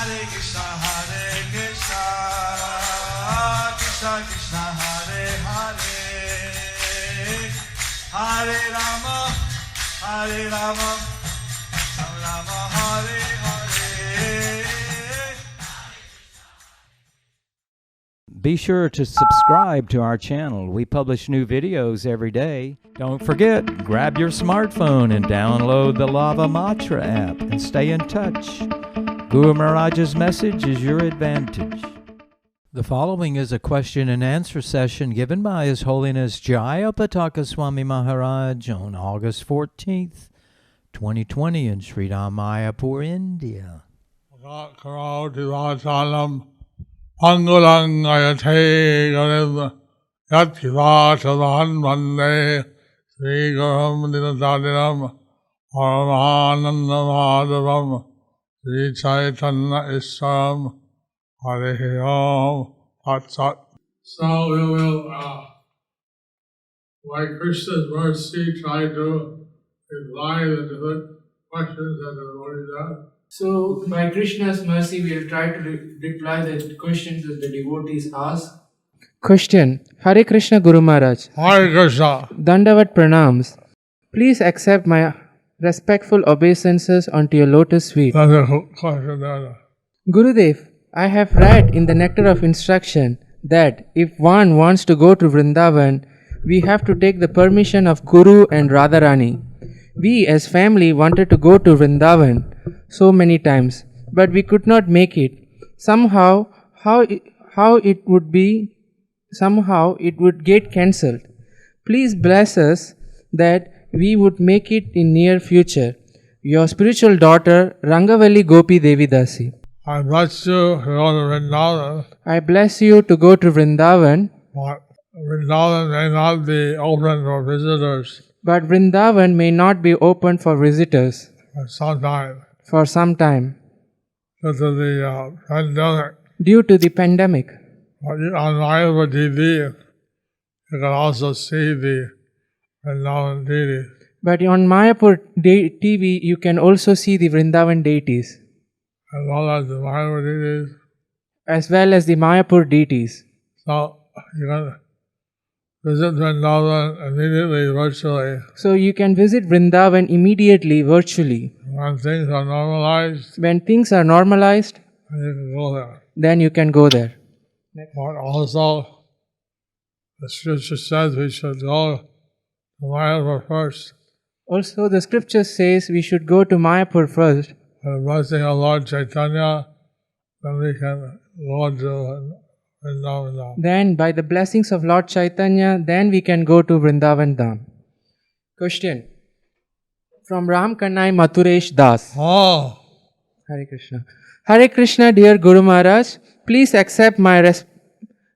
Krishna Krishna Hare Hare Hare Rama Rama Hare Hare. Be sure to subscribe to our channel. We publish new videos every day. Don't forget, grab your smartphone and download the Lava Matra app and stay in touch. Guru Maharaj's message is your advantage. The following is a question and answer session given by His Holiness Jayapataka Swami Maharaj on August 14th, 2020 in Sri Mayapur, India. Pangulang ayate garim yat kivatavan vande Sri Gurum Dinadadiram Paramanandamadavam Sri Chaitanya Isram Hare Om Tat Sat. So we will, by Krishna's mercy, try to reply the different questions that are already there. So, by Krishna's mercy, we will try to reply the questions that the devotees ask. Question. Hare Krishna Guru Maharaj. Hare Krishna. Dandavat pranams. Please accept my respectful obeisances onto your lotus feet. Gurudev, I have read in the Nectar of Instruction that if one wants to go to Vrindavan, we have to take the permission of Guru and Radharani. We as family wanted to go to Vrindavan so many times, but we could not make it. Somehow it would get cancelled. Please bless us that we would make it in near future. Your spiritual daughter Rangavalli Gopi Devidasi. I bless you to go to Vrindavan. I bless you to go to Vrindavan. But Vrindavan may not be open for visitors. But Vrindavan may not be open for visitors. For some time. Due to the pandemic. On Mayapur TV, you can also see the Vrindavan deities. But on Mayapur TV, you can also see the Vrindavan deities. As well as the Mayapur deities. As well as the Mayapur deities. So you can visit Vrindavan immediately virtually. So you can visit Vrindavan immediately virtually. When things are normalized. When things are normalized. You can go there. Then you can go there. But also, the scripture says we should go to Mayapur first. Also, the scripture says we should go to Mayapur first. With the blessing of Lord Chaitanya, then we can go to Vrindavan Dham. Then, by the blessings of Lord Chaitanya, then we can go to Vrindavan Dham. Question. From Ram Kanai Mathuresh Das. Oh. Hare Krishna. Hare Krishna, dear Guru Maharaj, please accept my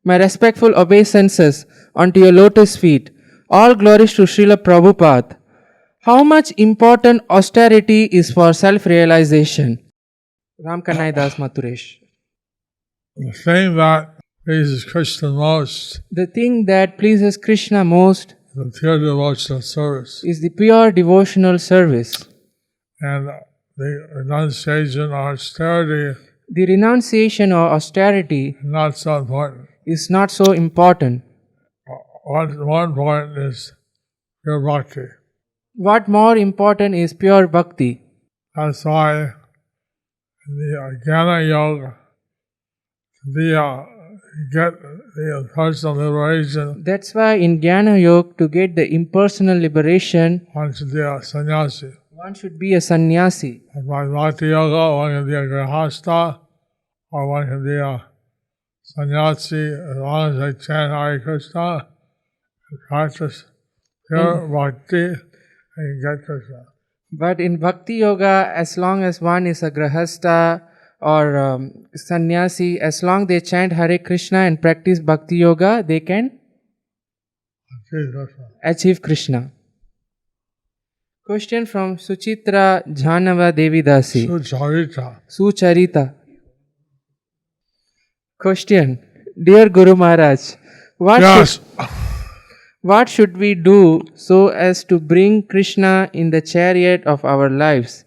respectful obeisances onto your lotus feet. All glories to Srila Prabhupada. How much important austerity is for self-realization? Ram Kanai Das Mathuresh. The thing that pleases Krishna most. The thing that pleases Krishna most. The pure devotional service. Is the pure devotional service. And the renunciation or austerity. The renunciation or austerity. Not so important. Is not so important. One important is pure bhakti. What more important is pure bhakti. That's why in the Jnana Yoga, get the impersonal liberation. That's why in Jnana Yoga, to get the impersonal liberation, one should be a sannyasi. One should be a sannyasi. And by Bhakti Yoga, one can be a grihastha, or one can be a sannyasi, as long as they chant Hare Krishna and practice pure bhakti, and get Krishna. But in Bhakti Yoga, as long as one is a grihastha or sannyasi, as long they chant Hare Krishna and practice Bhakti Yoga, they can achieve Krishna. Question from Suchitra Jhanava Devidasi. Sucharita. Question. Dear Guru Maharaj, what should we do so as to bring Krishna in the chariot of our lives?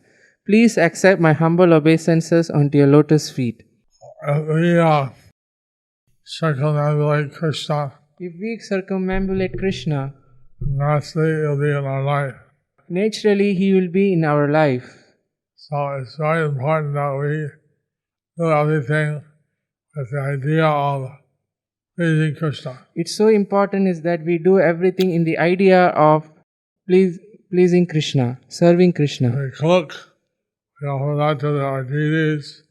Please accept my humble obeisances onto your lotus feet. We circumambulate Krishna. If we circumambulate Krishna, Naturally, he'll be in our life. naturally he will be in our life. So it's very important that we do everything with the idea of pleasing Krishna. It's so important is that we do everything in the idea of pleasing Krishna, serving Krishna. We cook, we offer that to our deities,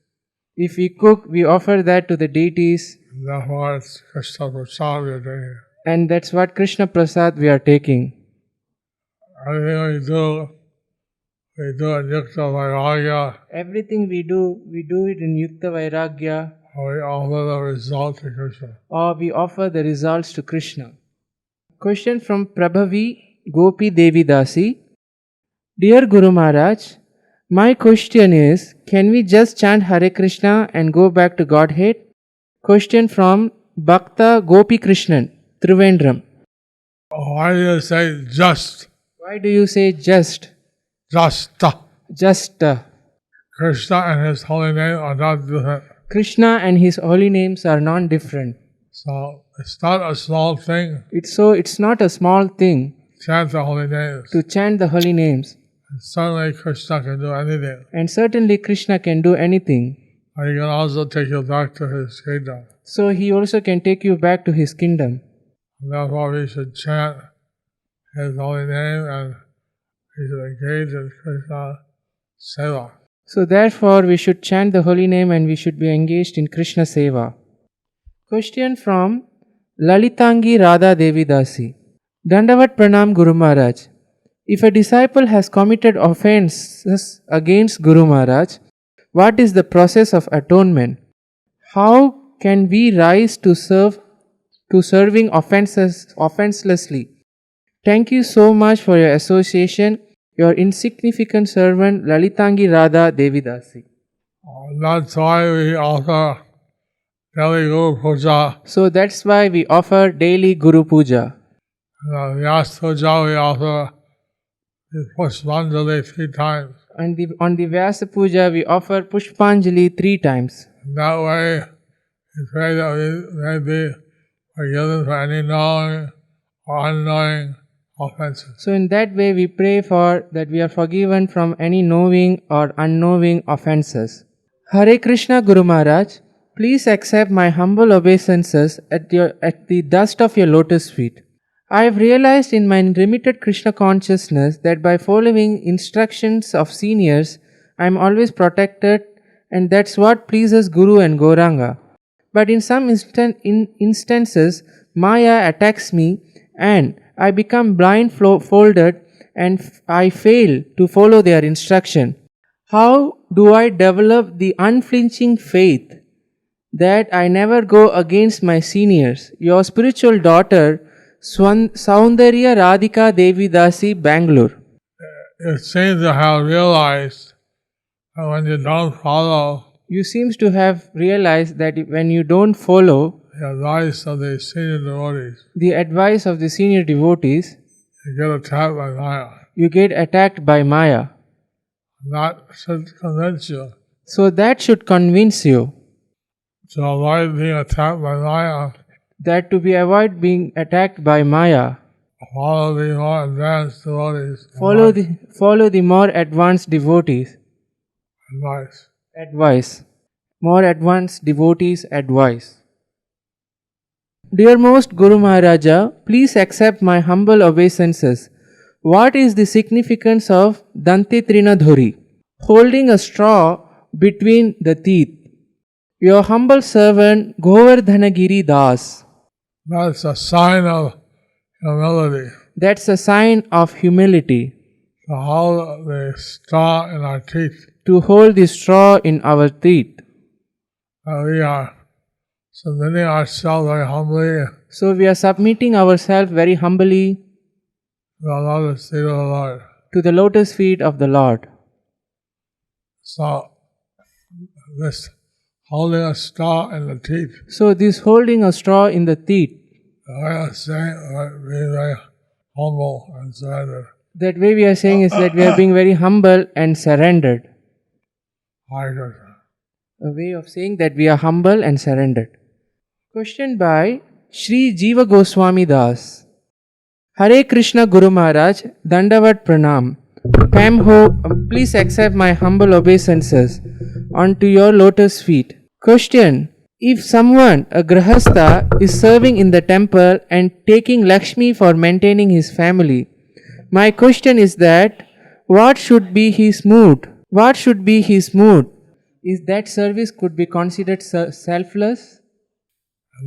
If we cook, we offer that to the deities, and therefore it's Krishna Prasad we are doing. and that's what Krishna Prasad we are taking. Everything we do in Yukta Vairagya, Everything we do it in Yukta Vairagya, we offer the result to Krishna. or we offer the results to Krishna. Question from Prabhavi Gopi Devi Dasi. Dear Guru Maharaj, my question is, can we just chant Hare Krishna and go back to Godhead? Question from Bhakta Gopi Krishnan, Trivandrum. Why do you say just? Why do you say just? Just. Just. Krishna and his holy name are not different. Krishna and his holy names are non-different. So it's not a small thing It's not a small thing to chant the holy names. to chant the holy names. And certainly Krishna can do anything. And certainly Krishna can do anything. And he can also take you back to his kingdom. So he also can take you back to his kingdom. And therefore we should chant his holy name and we should engage in Krishna seva. So therefore we should chant the holy name and we should be engaged in Krishna seva. Question from Lalitangi Radha Devi Dasi. Dandavat Pranam Guru Maharaj. If a disciple has committed offenses against Guru Maharaj, what is the process of atonement? How can we rise to serving offenselessly? Thank you so much for your association. Your insignificant servant Lalitangi Radha Devi Dasi. That's why we offer daily Guru Puja. So that's why we offer daily Guru Puja. And Vyas Puja we offer the Pushpanjali 3 times. And on the Vyasa Puja we offer Pushpanjali 3 times. In that way, we pray that we may be forgiven for any knowing or unknowing offenses. So in that way we pray for that we are forgiven from any knowing or unknowing offenses. Hare Krishna Guru Maharaj, please accept my humble obeisances at the dust of your lotus feet. I have realized in my limited Krishna consciousness that by following instructions of seniors, I am always protected, and that's what pleases Guru and Gauranga. But in some instances, Maya attacks me and I become blindfolded and I fail to follow their instruction. How do I develop the unflinching faith that I never go against my seniors? Your spiritual daughter, Saundarya Radhika Devi Dasi, Bangalore. You seem to have realized that when you don't follow You seems to have realized that when you don't follow the advice of the senior devotees, the advice of the senior devotees, you get attacked by Maya. you get attacked by Maya. That should convince you So that should convince you to avoid being attacked by Maya. that to avoid being attacked by Maya, Follow the more advanced devotees. follow the more advanced devotees advice. More advanced devotees advice. Dear most Guru Maharaja, please accept my humble obeisances. What is the significance of Dante Trinadhuri? Holding a straw between the teeth. Your humble servant Govardhanagiri Das. That's a sign of humility. That's a sign of humility. To hold the straw in our teeth. To hold the straw in our teeth. We are submitting ourselves very humbly So we are submitting ourselves very humbly to the lotus feet of the Lord. to the lotus feet of the Lord. So, this holding a straw in the teeth, So this holding a straw in the teeth, the way of saying being very humble and surrendered. that way we are saying is that we are being very humble and surrendered. Hare Krishna. A way of saying that we are humble and surrendered. Question by Sri Jiva Goswami Das. Hare Krishna Guru Maharaj, Dandavat Pranam. Pam ho, please accept my humble obeisances onto your lotus feet. Question. If someone, a grahastha, is serving in the temple and taking Lakshmi for maintaining his family, my question is that what should be his mood? What should be his mood? Is that service could be considered selfless?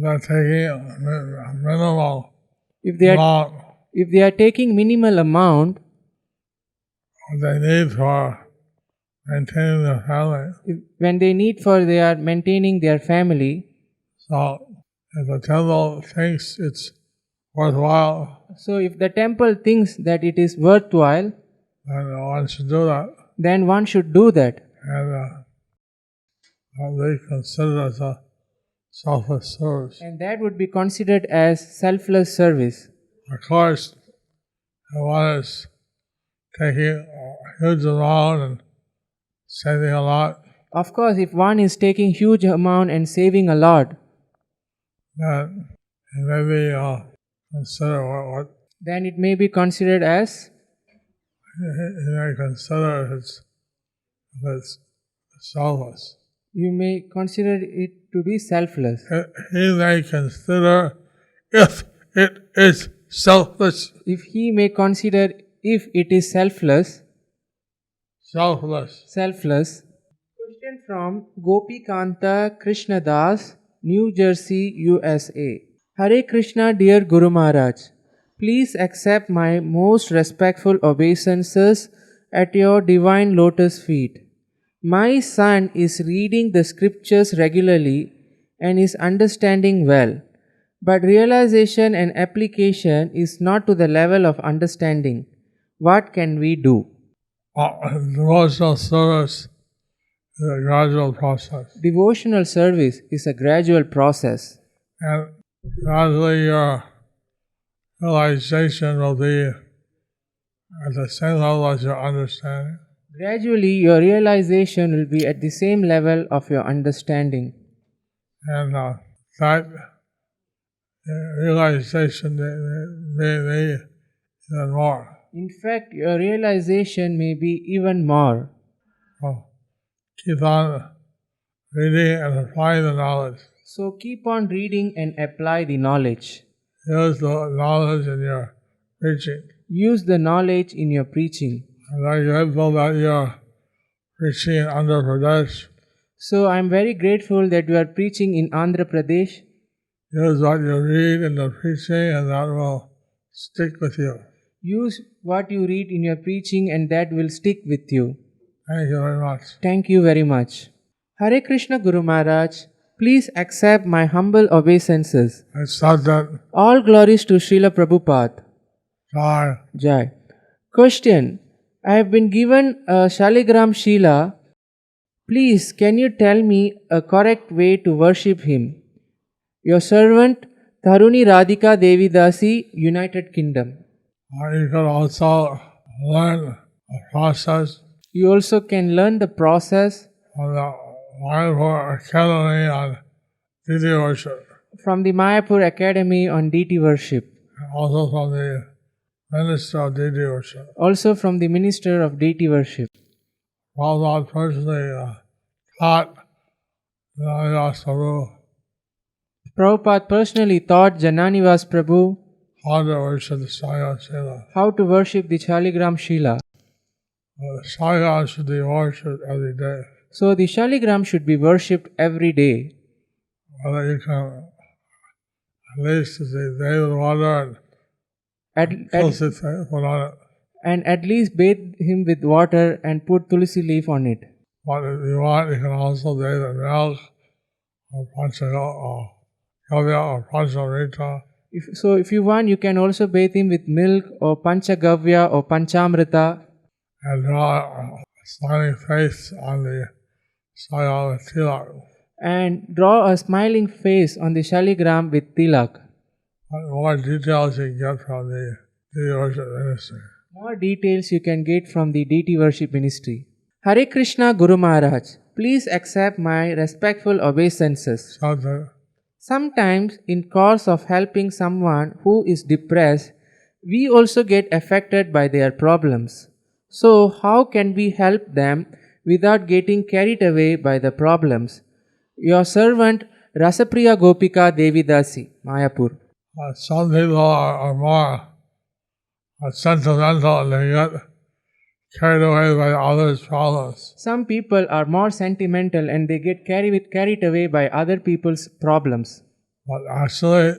They're taking minimal If they are amount if they are taking minimal amount, they need for maintaining their family. when they need for they are maintaining their family. So if the temple thinks it's worthwhile, So if the temple thinks that it is worthwhile, then one should do that. then one should do that. And they consider it a selfless service. And that would be considered as selfless service. Of course, if one is taking a huge amount and saving a lot, Of course, if one is taking huge amount and saving a lot, then it may be consider what then it may be considered as you may consider it's selfless. you may consider it to be selfless. He may consider if it is selfless. If he may consider if it is selfless. Selfless. Question from Gopi Kanta Krishna Das, New Jersey, USA. Hare Krishna, dear Guru Maharaj. Please accept my most respectful obeisances at your divine lotus feet. My son is reading the scriptures regularly and is understanding well, but realization and application is not to the level of understanding. What can we do? Devotional service is a gradual process. Devotional service is a gradual process. And gradually your realization will be at the same level as your understanding. Gradually, your realization will be at the same level of your understanding. And that realization may be even more. In fact, your realization may be even more. So keep on reading and applying the knowledge. So keep on reading and apply the knowledge. Use the knowledge in your preaching. Use the knowledge in your preaching. I'm very grateful that you're preaching in Andhra Pradesh. So I am very grateful that you are preaching in Andhra Pradesh. Use what you read in the preaching and that will stick with you. Use what you read in your preaching and that will stick with you. Thank you very much. Thank you very much. Hare Krishna Guru Maharaj, please accept my humble obeisances. I said that. All glories to Srila Prabhupada. Jai. Jai. Question. I have been given a Shaligram Shila. Please, can you tell me a correct way to worship him? Your servant, Tharuni Radhika Devi Dasi, United Kingdom. You can also learn the process You also can learn the process of the Mayapur Academy on deity worship, from the Mayapur Academy on deity worship. and also from the Minister of Deity Worship. Also from the Minister of Deity Worship. Prabhupada personally taught Jananivas Prabhu Prabhupada personally taught Jananivas Prabhu how to worship the Shaligram Shila. how to worship the Shaligram Shila. The Shaligram should be worshipped every day. So the Shaligram should be worshipped every day. Whether you can at least bathe with water and put on it. And at least bathe him with water and put tulsi leaf on it. But if you want, you can also bathe in milk or panchagavya or panchamrita. If you want, you can also bathe him with milk or panchagavya or panchamrita. And draw a smiling face on the Shaligram with tilak. And draw a smiling face on the Shaligram with tilak. More details you can get from the deity worship ministry. More details you can get from the deity worship ministry. Hare Krishna Guru Maharaj, please accept my respectful obeisances. Something. Sometimes, in course of helping someone who is depressed, we also get affected by their problems. So, how can we help them without getting carried away by the problems? Your servant Rasapriya Gopika Devidasi, Mayapur. Some people are more sentimental and they get carried away by others' problems. Some people are more sentimental and they get carried away by other people's problems. But actually,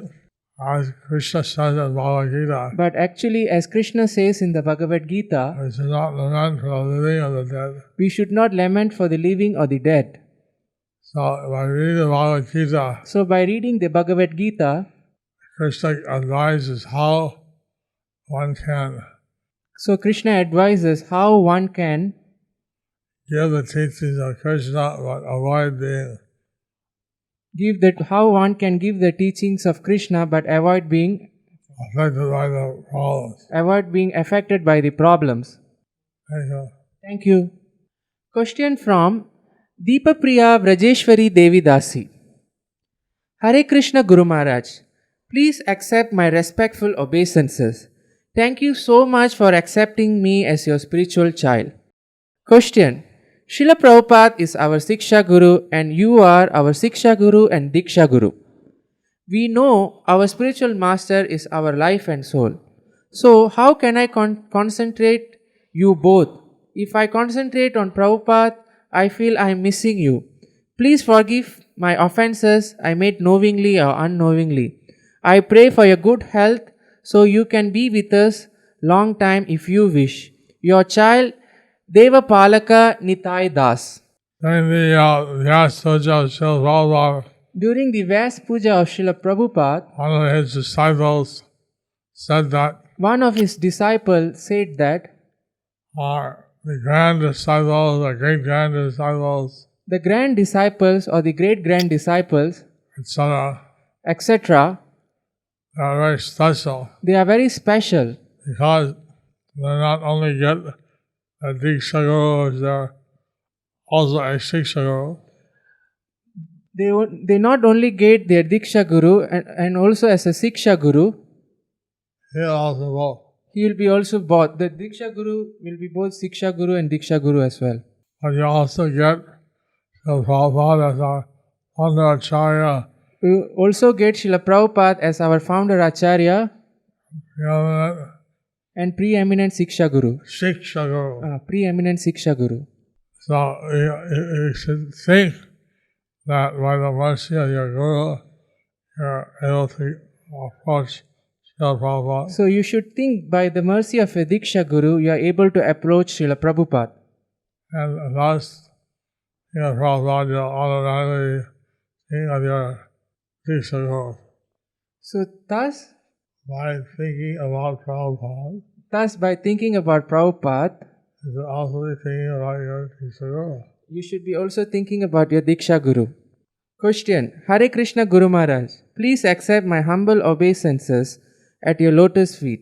as Krishna says in Bhagavad Gita, But actually, as Krishna says in the Bhagavad Gita, we should not lament for the living or the dead. we should not lament for the living or the dead. So by reading the Bhagavad Gita, So, by reading the Bhagavad Gita, Krishna advises how one can Krishna advises how one can give the teachings of Krishna but avoid being how one can give the teachings of Krishna but avoid being affected by the problems. affected by the problems. Thank you. Thank you. Question from Deepapriya Vrajeshwari Devidasi. Hare Krishna Guru Maharaj, please accept my respectful obeisances. Thank you so much for accepting me as your spiritual child. Question. Srila Prabhupada is our Siksha Guru and you are our Siksha Guru and Diksha Guru. We know our spiritual master is our life and soul. So how can I concentrate you both? If I concentrate on Prabhupada, I feel I am missing you. Please forgive my offenses I made knowingly or unknowingly. I pray for your good health so you can be with us long time if you wish. Your child Jayapataka Nitai Das. During the Vyas Puja of Srila Prabhupada, During the Vyas Puja of Srila Prabhupada, one of his disciples said that one of his disciples said that the grand disciples, the great grand disciples, the grand disciples or the great grand disciples, etc., etc., are very special they are very special because they not only get a Diksha Guru, they're also a Shiksha Guru. They not only get their Diksha Guru and also as a Siksha Guru, He also both. he will be also both. The Diksha Guru will be both Siksha Guru and Diksha Guru as well. But you also get the Prabhupada as our founder Acharya, We also get Srila Prabhupada as our founder Acharya preeminent and preeminent Siksha Guru. Shiksha Guru. Preeminent Siksha Guru. So you should think that by the mercy of your Guru, you're able to approach Srila Prabhupada. So you should think by the mercy of a Diksha Guru, you are able to approach Srila Prabhupada. And thus, Srila Prabhupada, you'll automatically think of your Diksha Guru. So thus By thinking about Prabhupada, by thinking about Prabhupada, you should also be thinking about your Diksha Guru. you should be also thinking about your Diksha Guru. Question. Hare Krishna Guru Maharaj, please accept my humble obeisances at your lotus feet.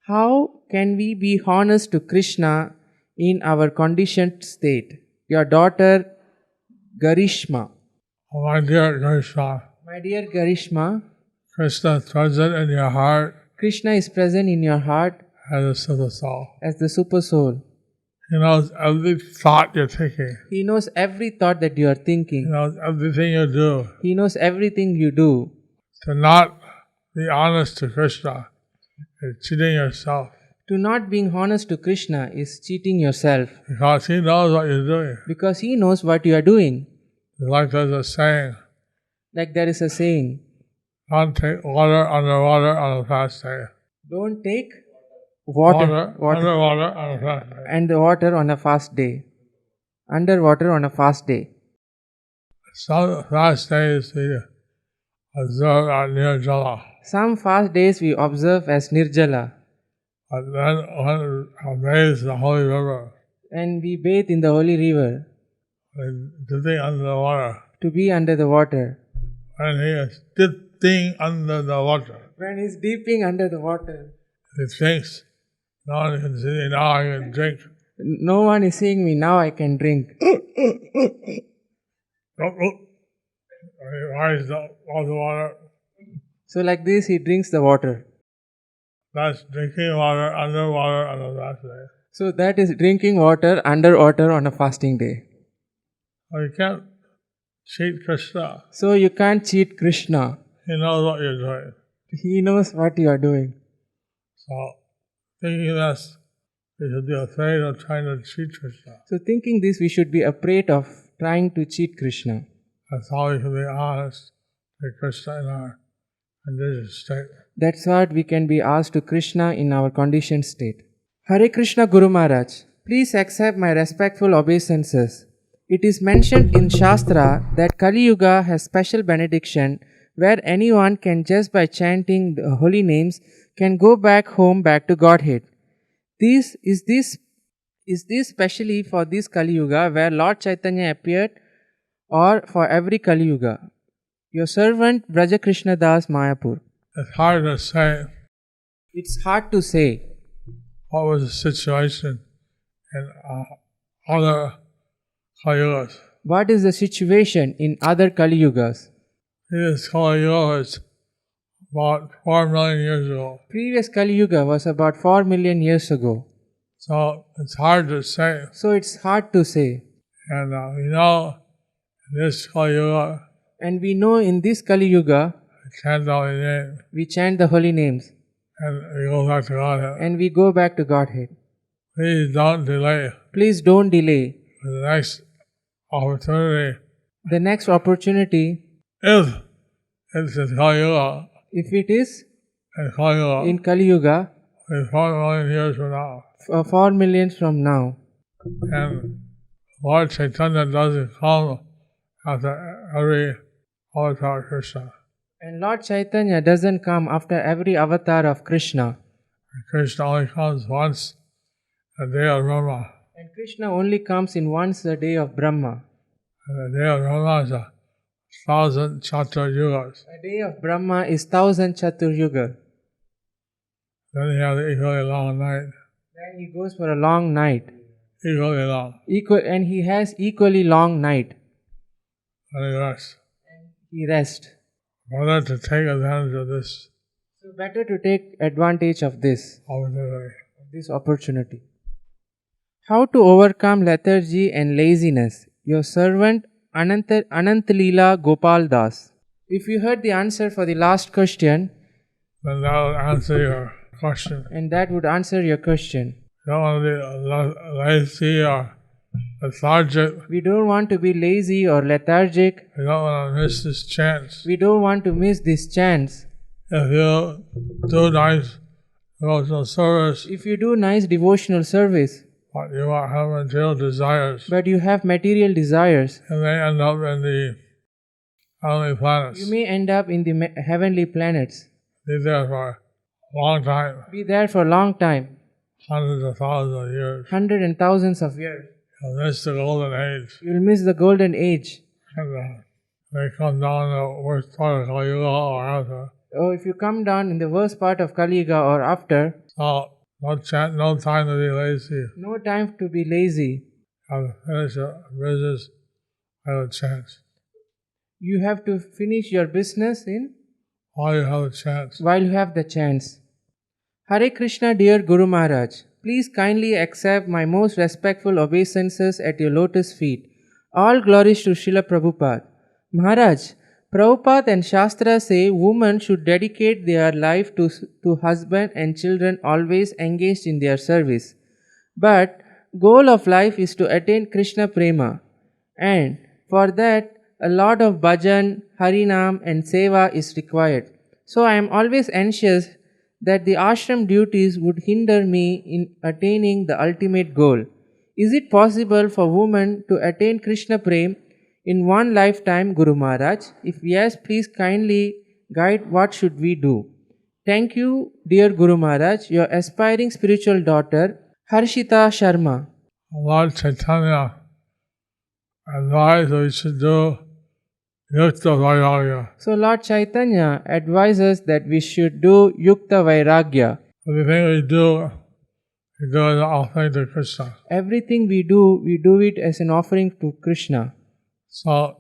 How can we be honest to Krishna in our conditioned state? Your daughter Garishma. Oh, my dear Krishna, My dear Garishma, Krishna is present in your heart Krishna is present in your heart as a super soul. as the super soul. He knows every thought you're thinking. He knows every thought that you are He thinking. knows everything you do. He knows everything you do. To not be honest to Krishna is cheating yourself To not being honest to Krishna is cheating yourself because he knows what you're doing. because he knows what you are doing. Like there's a saying, Like there is a saying, don't take water underwater on a fast day. don't take water Underwater on a fast day. and the water on a fast day. Underwater on a fast day. Some fast days we observe at Nirjala. Some fast days we observe as Nirjala But then when we bathe the holy river, and we bathe in the holy river we're dipping under the water. to be under the water. When he is dipping under the water, When he's dipping under the water, he thinks, now I can see, now I can drink No one is seeing me, now I can drink. Rise up all the water. So like this he drinks the water. That's drinking water underwater on the last day. So that is drinking water underwater on a fasting day. You can't cheat Krishna. So you can't cheat Krishna. He knows what you're doing. He knows what you are doing. So thinking this, we should be afraid of trying to cheat Krishna. So thinking this, we should be afraid of trying to cheat Krishna. That's how we can be honest to Krishna in our conditioned state. That's what we can be asked to Krishna in our conditioned state. Hare Krishna Guru Maharaj, please accept my respectful obeisances. It is mentioned in Shastra that Kali Yuga has special benediction where anyone can, just by chanting the holy names, can go back home, back to Godhead. Is this specially for this Kali Yuga where Lord Chaitanya appeared, or for every Kali Yuga? Your servant Braja Krishna Das, Mayapur. It's hard to say It's hard to say what was the situation in other Kali Yugas. what is the situation in other Kali Yugas. This Kali Yuga was about 4 million years ago. Previous Kali Yuga was about 4 million years ago. So it's hard to say. So it's hard to say. And we know in this Kali Yuga, And we know in this Kali Yuga, we chant the holy name we chant the holy names and we go back to Godhead. and we go back to Godhead. Please don't delay. Please don't delay. For the next opportunity, The next opportunity, if it's in Kali Yuga, if it is in Kali Yuga, in Kali Yuga, it's 4 million years from now. 4 million from now, And Lord Chaitanya doesn't come after every avatar of Krishna. and Lord Chaitanya doesn't come after every avatar of Krishna, And Krishna only comes once a day of Brahma. and Krishna only comes in once a day of Brahma. And the day of Brahma is 1,000 Chatur Yugas. A day of Brahma is 1000 Chatur Yuga. Then you have the equally long night. Then he goes for a long night. Equally long. And he has equally long night. And he rests. He rests. Better to take advantage of this So better to take advantage of this opportunity. How to overcome lethargy and laziness? Your servant Anantalila Gopal Das. If you heard the answer for the last question, Then that will answer your question. and that would answer your question. You don't want to be lazy or lethargic. We don't want to be lazy or lethargic. You don't want to miss this chance. We don't want to miss this chance. If you do nice devotional service, If you do nice devotional service, but you won't have material desires, but you have material desires, you may end up in the heavenly planets. you may end up in the heavenly planets. Be there for a long time, Be there for a long time, hundreds of thousands of years. hundreds and thousands of years. You'll miss the golden age. You will miss the golden age. And they come down the worst part of Kali Yuga or after. Oh, if you come down in the worst part of Kali Yuga or after, So, no time to be lazy. no time to be lazy. Have to finish your business, have a chance. You have to finish your business in While you have a chance. while you have the chance. Hare Krishna, dear Guru Maharaj, please kindly accept my most respectful obeisances at your lotus feet. All glories to Srila Prabhupada. Maharaj, Prabhupada and Shastra say women should dedicate their life to husband and children always engaged in their service. But goal of life is to attain Krishna Prema, and for that a lot of bhajan, harinam and seva is required. So I am always anxious that the ashram duties would hinder me in attaining the ultimate goal. Is it possible for women to attain Krishna Prem in one lifetime, Guru Maharaj? If yes, please kindly guide what should we do. Thank you, dear Guru Maharaj, your aspiring spiritual daughter, Harshita Sharma. Lord Chaitanya advised we should do Yukta Vairagya. So Lord Chaitanya advises that we should do Yukta Vairagya. Everything we do, we do an offering to Krishna. Everything we do it as an offering to Krishna. So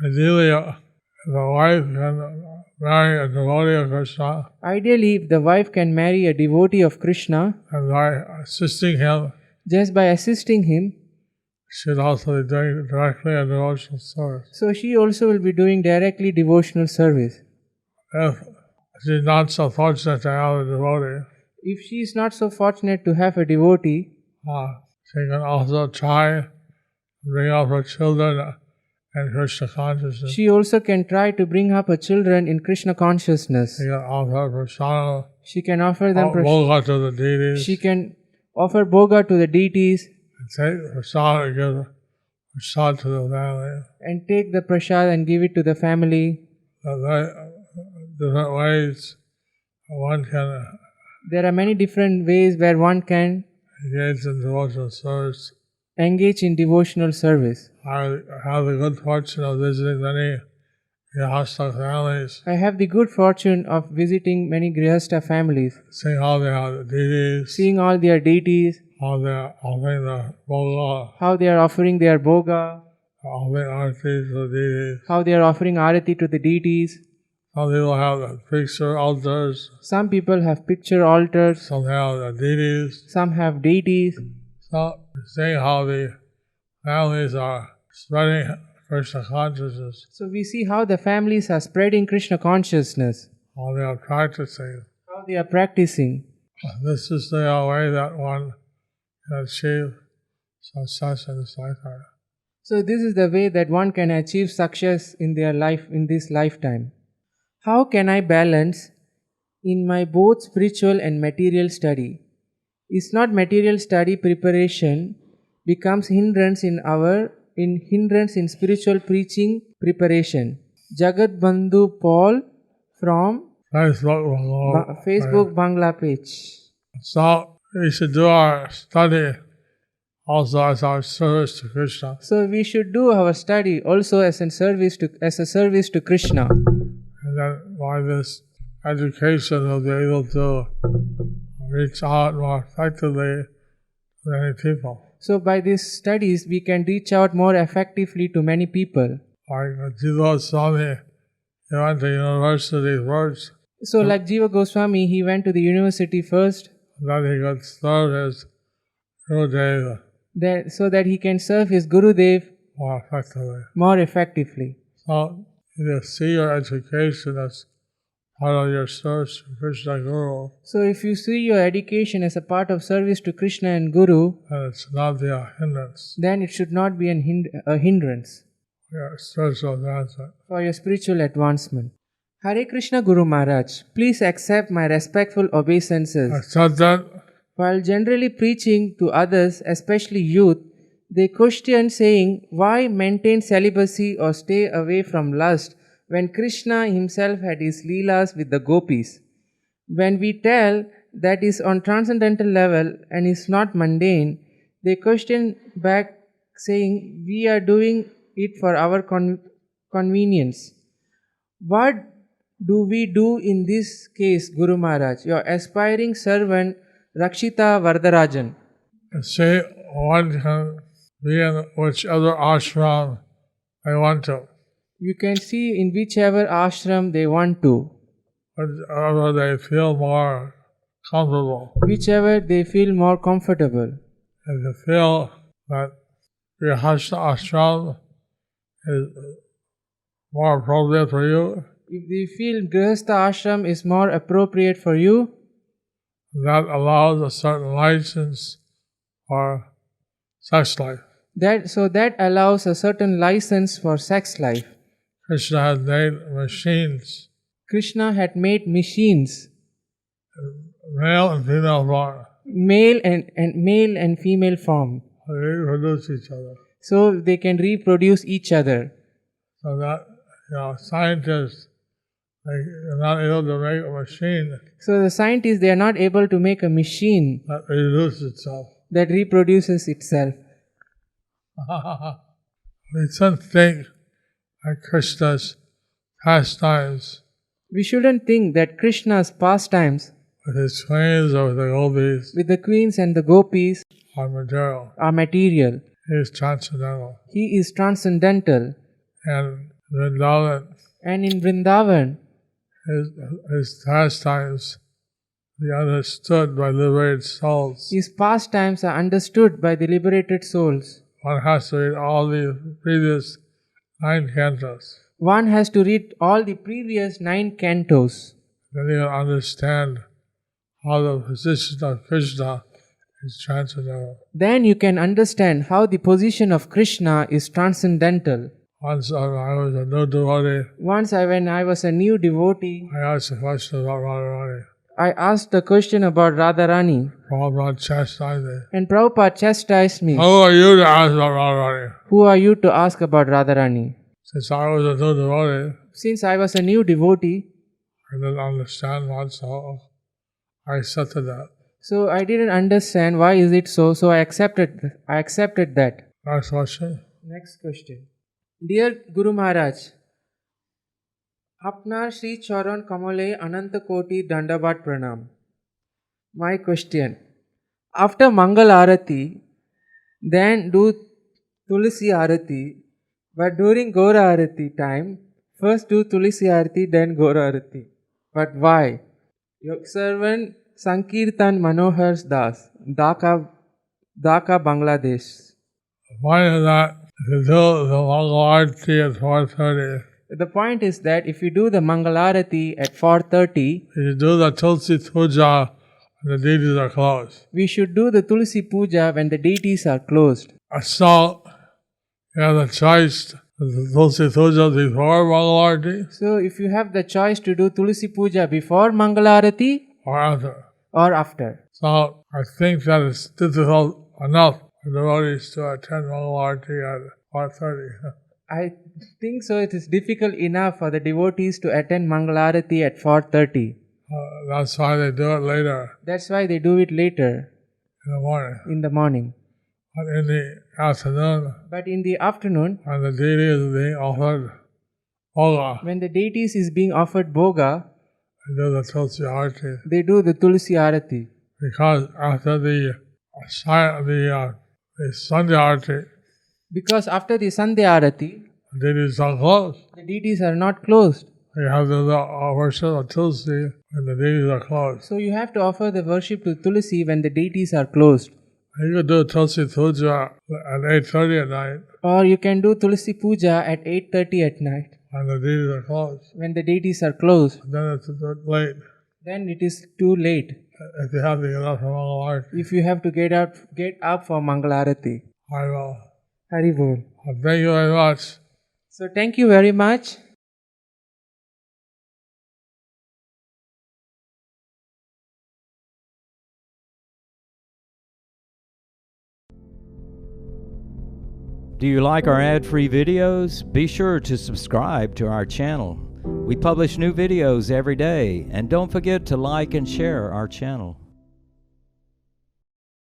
ideally, the wife can marry a devotee of Krishna, Ideally, if the wife can marry a devotee of Krishna, and by assisting him, just by assisting him, she'd also be doing directly a devotional service. so she also will be doing directly devotional service. If she's not so fortunate to have a devotee, If she is not so fortunate to have a devotee, she can also try to bring up her children in Krishna consciousness. she also can try to bring up her children in Krishna consciousness. She can offer prasada, She can offer them bhoga to the deities, she can offer bhoga to the deities and take prasada and give prasada to the family. and take the prasad and give it to the family. Different ways one can There are many different ways where one can engage in devotional service. engage in devotional service. I have the good fortune of visiting many Grihastha families, I have the good fortune of visiting many Grihastha families, seeing how they have deities, seeing all their deities, how they are offering the bhoga, how they are offering their bhoga, offering arati to the deities. how they are offering arati to the deities. Some people have the picture altars, Some people have picture altars, some have the deities. some have deities. So seeing how the families are spreading Krishna consciousness, So we see how the families are spreading Krishna consciousness, how they are practicing. how they are practicing. This is the way that one can achieve success in this lifetime. So this is the way that one can achieve success in their life, in this lifetime. How can I balance in my both spiritual and material study? Is not material study preparation becomes hindrance in spiritual preaching preparation? Jagat Bandhu Paul from Facebook Bangla page. So we should do our study also as our service to Krishna. So we should do our study also as a service to Krishna. And then by this education we'll be able to reach out more effectively to many people. So by these studies we can reach out more effectively to many people. Like Swami, he went to university first, So like Jiva Goswami, he went to the university first, then he could serve his Gurudev so that he can serve his Gurudev more effectively. more effectively. So you see your education as part of your service to Krishna Guru, So if you see your education as a part of service to Krishna and Guru, and it's not be a hindrance then it should not be a hindrance for your spiritual advancement. for your spiritual advancement. Hare Krishna Guru Maharaj, please accept my respectful obeisances. Except that While generally preaching to others, especially youth, they question saying, why maintain celibacy or stay away from lust when Krishna himself had his leelas with the gopis? When we tell that is on transcendental level and is not mundane, they question back saying, we are doing it for our convenience. What do we do in this case, Guru Maharaj? Your aspiring servant Rakshita Vardarajan. see one can be in whichever ashram they want to, You can see in whichever ashram they want to, wherever they feel more comfortable. whichever they feel more comfortable. If you feel that Grihastha ashram is more appropriate for you, If they feel Grihastha ashram is more appropriate for you, that allows a certain license for sex life. that allows a certain license for sex life. Krishna has made machines, Krishna had made machines, male and female form, male and female form, they reproduce each other. so they can reproduce each other. So that scientists are not able to make a machine So the scientists, they are not able to make a machine that reproduces itself. that reproduces itself. We shouldn't think that Krishna's pastimes We shouldn't think that Krishna's pastimes with his queens or with the gopis with the queens and the gopis are material. are material. He is transcendental. He is transcendental. And Vrindavan, And in Vrindavan, his pastimes be understood by liberated souls. his pastimes are understood by the liberated souls. One has to read all the previous 9 cantos. One has to read all the previous 9 cantos. Then you can understand how the position of Krishna is transcendental. Then you can understand how the position of Krishna is transcendental. Once I was a new devotee, Once when I was a new devotee, I asked a question about Radharani. I asked a question about Radharani, Prabhupada chastised me. and Prabhupada chastised me. Who are you to ask about Radharani? Who are you to ask about Radharani? Since I was a new devotee, Since I was a new devotee, I didn't understand much, so I accepted that. so I didn't understand why is it so, so I accepted that. Next question. Next question. Dear Guru Maharaj, আপনার শ্রী চরণ কমলে অনন্ত কোটি দণ্ডবাদ pranam. My question. After Mangal Arati, then do Tulsi Arati, but during Gora Arati time, first do Tulsi Arati, then Gora Arati. But why? Your servant Sankirtan Manohar Das, Dhaka, Bangladesh. Why is that? If you do the Mangal Arati at 4:30, The point is that if you do the Mangalarati at 4:30, you do the Tulsi Puja when the deities are closed. we should do the Tulsi Puja when the deities are closed. So, you have the choice of the Tulsi Puja before Mangal Arati So if you have the choice to do Tulsi Puja before Mangalarati or after. or after. So, I think that it's difficult enough for devotees to attend Mangal Arati at 4:30. I think so it is difficult enough for the devotees to attend Mangalarati at 4:30. That's why they do it later That's why they do it later in the morning. in the morning. But in the afternoon, But in the afternoon, when the deity is being offered Boga, when the deities is being offered Bhoga, they do the Tulsi Arati. they do the Tulsi Arati. Because after the Sandhya Arati, Because after the Sandhya Arati, the deities are closed. the deities are not closed. You have to do worship of Tulsi when the deities are closed. So you have to offer the worship to Tulsi when the deities are closed. You could do Tulsi Puja at 8:30 at night Or you can do Tulsi Puja at 8:30 at night when the deities are closed. when the deities are closed. Then it's a bit late Then it is too late if you have to get up from Mangal Arati. if you have to get up for Mangalarati. I will. Hari Bol. Thank you very much. So thank you very much. Do you like our ad-free videos? Be sure to subscribe to our channel. We publish new videos every day, and don't forget to like and share our channel.